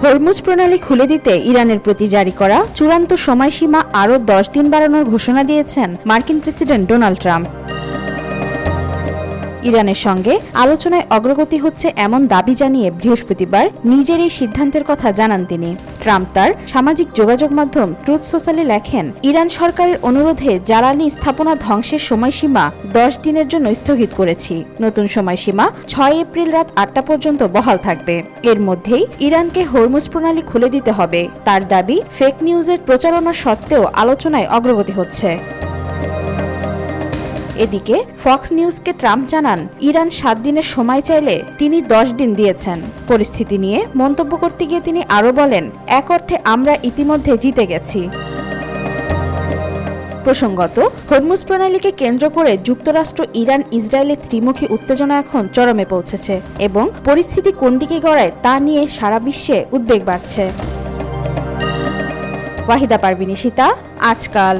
Hormuz প্রণালী খুলে দিতে ইরানের প্রতি জারি করা চূড়ান্ত সময়সীমা আরও 10 দিন বাড়ানোর ঘোষণা দিয়েছেন মার্কিন প্রেসিডেন্ট ডোনাল্ড ট্রাম্প। ইরানের সঙ্গে আলোচনায় অগ্রগতি হচ্ছে এমন দাবি জানিয়ে বৃহস্পতিবার নিজের এই সিদ্ধান্তের কথা জানান তিনি। ট্রাম্প তার সামাজিক যোগাযোগ মাধ্যম ট্রুথ সোশ্যালে লেখেন, ইরান সরকারের অনুরোধে জ্বালানি স্থাপনা ধ্বংসের সময়সীমা 10 দিনের জন্য স্থগিত করেছি। নতুন সময়সীমা 6 এপ্রিল রাত 8টা পর্যন্ত বহাল থাকবে। এর মধ্যেই ইরানকে হরমুজ প্রণালী খুলে দিতে হবে। তার দাবি, ফেক নিউজের প্রচারণা সত্ত্বেও আলোচনায় অগ্রগতি হচ্ছে। এদিকে ফক্স নিউজকে ট্রাম্প জানান, ইরান 7 দিনের সময় চাইলে তিনি 10 দিন দিয়েছেন। পরিস্থিতি নিয়ে মন্তব্য করতে গিয়ে তিনি আরও বলেন, এক অর্থে আমরা ইতিমধ্যে জিতে গেছি। প্রসঙ্গত, হরমুজ প্রণালীকে কেন্দ্র করে যুক্তরাষ্ট্র, ইরান, ইসরায়েলের ত্রিমুখী উত্তেজনা এখন চরমে পৌঁছেছে এবং পরিস্থিতি কোন দিকে গড়ায় তা নিয়ে সারা বিশ্বে উদ্বেগ বাড়ছে। ওয়াহিদা পারভিন, আজকাল।